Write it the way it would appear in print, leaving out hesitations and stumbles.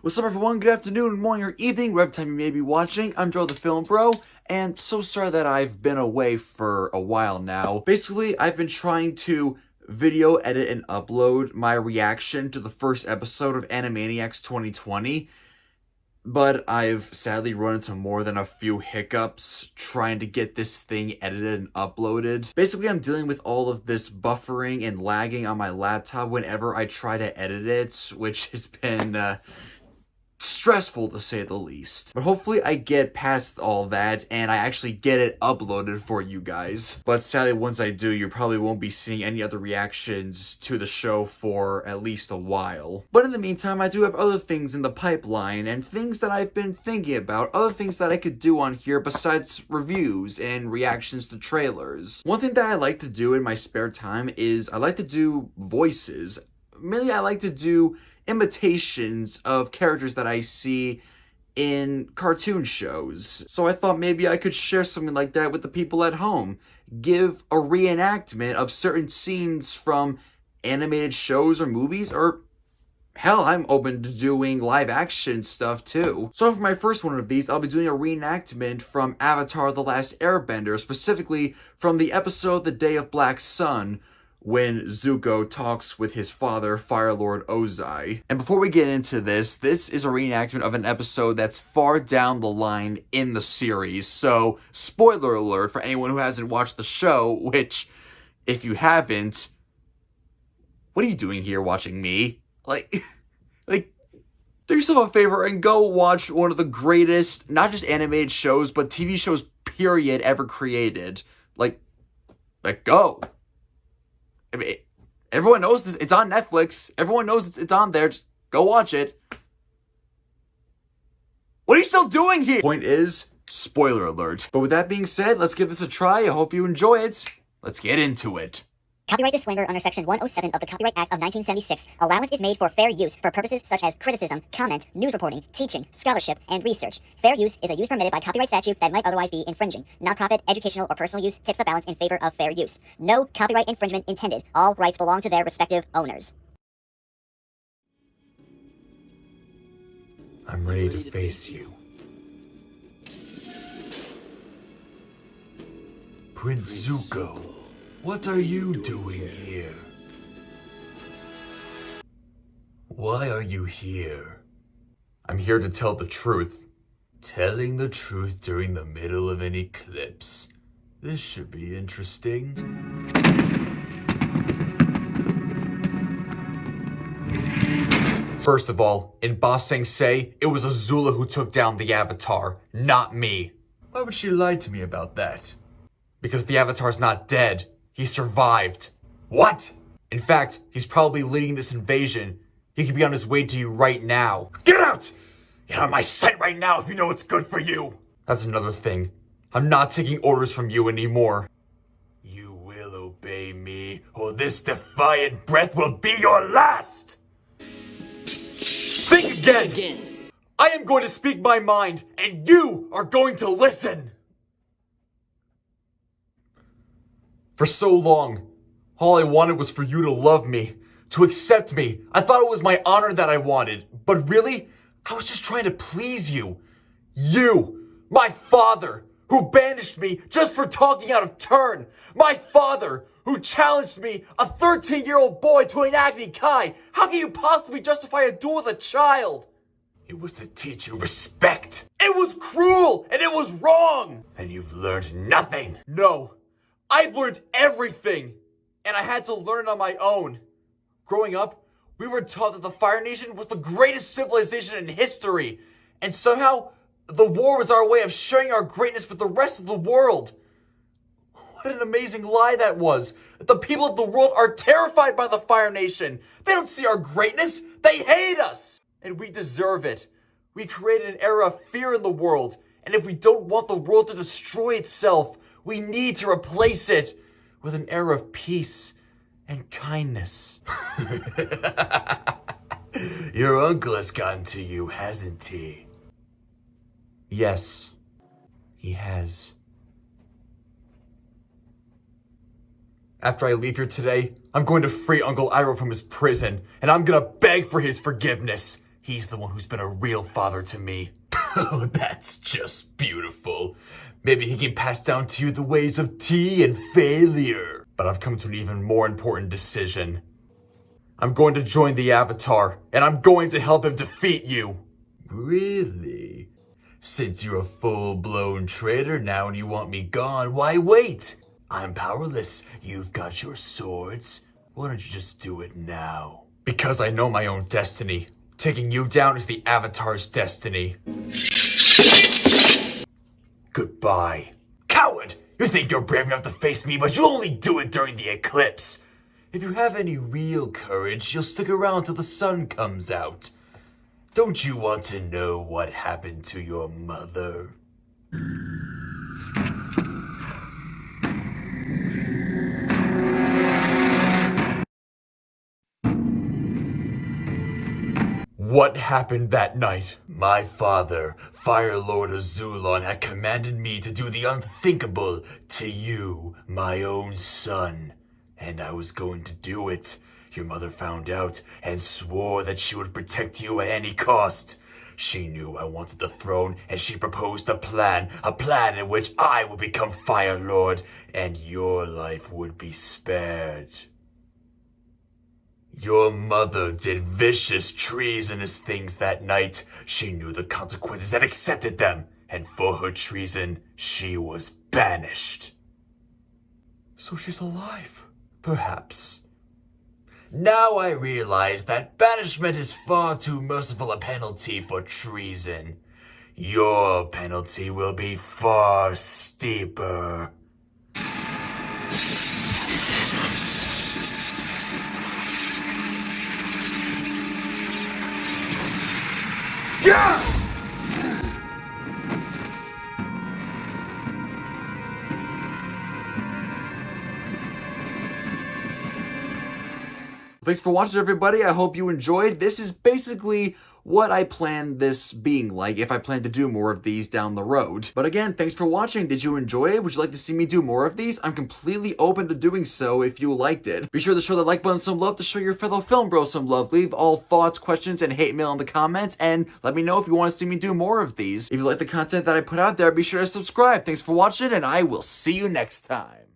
What's up, everyone? Good afternoon, morning, or evening, whatever time you may be watching. I'm Joe the Film Bro, and so sorry that I've been away for a while now. Basically, I've been trying to video edit and upload my reaction to the first episode of Animaniacs 2020, but I've sadly run into more than a few hiccups trying to get this thing edited and uploaded. Basically, I'm dealing with all of this buffering and lagging on my laptop whenever I try to edit it, which has been, stressful to say the least. But hopefully I get past all that and I actually get it uploaded for you guys. But sadly, once I do, you probably won't be seeing any other reactions to the show for at least a while. But in the meantime, I do have other things in the pipeline and things that I've been thinking about, other things that I could do on here besides reviews and reactions to trailers. One thing that I like to do in my spare time is I like to do voices. Mainly I like to do imitations of characters that I see in cartoon shows. So I thought maybe I could share something like that with the people at home. Give a reenactment of certain scenes from animated shows or movies, or hell, I'm open to doing live action stuff too. So for my first one of these, I'll be doing a reenactment from Avatar: The Last Airbender, specifically from the episode The Day of Black Sun, when Zuko talks with his father, Fire Lord Ozai. And before we get into this is a reenactment of an episode that's far down the line in the series. So, spoiler alert for anyone who hasn't watched the show, which, if you haven't, what are you doing here watching me? Like, do yourself a favor and go watch one of the greatest, not just animated shows, but TV shows, period, ever created. Like, go. I mean, everyone knows this. It's on Netflix. Everyone knows it's on there. Just go watch it. What are you still doing here? Point is, spoiler alert. But with that being said, let's give this a try. I hope you enjoy it. Let's get into it. Copyright disclaimer under Section 107 of the Copyright Act of 1976. Allowance is made for fair use for purposes such as criticism, comment, news reporting, teaching, scholarship, and research. Fair use is a use permitted by copyright statute that might otherwise be infringing. Nonprofit, educational, or personal use tips the balance in favor of fair use. No copyright infringement intended. All rights belong to their respective owners. I'm ready to face you. Prince Zuko, what are you doing here? Why are you here? I'm here to tell the truth. Telling the truth during the middle of an eclipse. This should be interesting. First of all, in Ba Sing Se, it was Azula who took down the Avatar, not me. Why would she lie to me about that? Because the Avatar's not dead. He survived. What? In fact, he's probably leading this invasion. He could be on his way to you right now. Get out! Get out of my sight right now if you know what's good for you! That's another thing. I'm not taking orders from you anymore. You will obey me, or this defiant breath will be your last! Think again! I am going to speak my mind, and you are going to listen! For so long, all I wanted was for you to love me, to accept me. I thought it was my honor that I wanted, but really, I was just trying to please you. You, my father, who banished me just for talking out of turn. My father, who challenged me, a 13-year-old boy, to an Agni Kai. How can you possibly justify a duel with a child? It was to teach you respect. It was cruel, and it was wrong. And you've learned nothing. No. I've learned everything, and I had to learn it on my own. Growing up, we were taught that the Fire Nation was the greatest civilization in history, and somehow, the war was our way of sharing our greatness with the rest of the world. What an amazing lie that was. The people of the world are terrified by the Fire Nation. They don't see our greatness, they hate us. And we deserve it. We created an era of fear in the world, and if we don't want the world to destroy itself, we need to replace it with an era of peace and kindness. Your uncle has gotten to you, hasn't he? Yes, he has. After I leave here today, I'm going to free Uncle Iroh from his prison, and I'm gonna beg for his forgiveness. He's the one who's been a real father to me. Oh, that's just beautiful. Maybe he can pass down to you the ways of tea and failure. But I've come to an even more important decision. I'm going to join the Avatar, and I'm going to help him defeat you. Really? Since you're a full-blown traitor now and you want me gone, why wait? I'm powerless. You've got your swords. Why don't you just do it now? Because I know my own destiny. Taking you down is the Avatar's destiny. Goodbye. Coward! You think you're brave enough to face me, but you'll only do it during the eclipse. If you have any real courage, you'll stick around till the sun comes out. Don't you want to know what happened to your mother? What happened that night? My father, Fire Lord Azulon, had commanded me to do the unthinkable to you, my own son. And I was going to do it. Your mother found out and swore that she would protect you at any cost. She knew I wanted the throne, and she proposed a plan in which I would become Fire Lord, and your life would be spared. Your mother did vicious, treasonous things that night. She knew the consequences and accepted them, and for her treason, she was banished. So she's alive, perhaps. Now I realize that banishment is far too merciful a penalty for treason. Your penalty will be far steeper. Yeah! Thanks for watching, everybody. I hope you enjoyed. This is basically what I planned this being like if I plan to do more of these down the road. But again, thanks for watching. Did you enjoy it? Would you like to see me do more of these? I'm completely open to doing so if you liked it. Be sure to show the like button some love to show your fellow film bros some love. Leave all thoughts, questions, and hate mail in the comments, and let me know if you want to see me do more of these. If you like the content that I put out there, be sure to subscribe. Thanks for watching, and I will see you next time.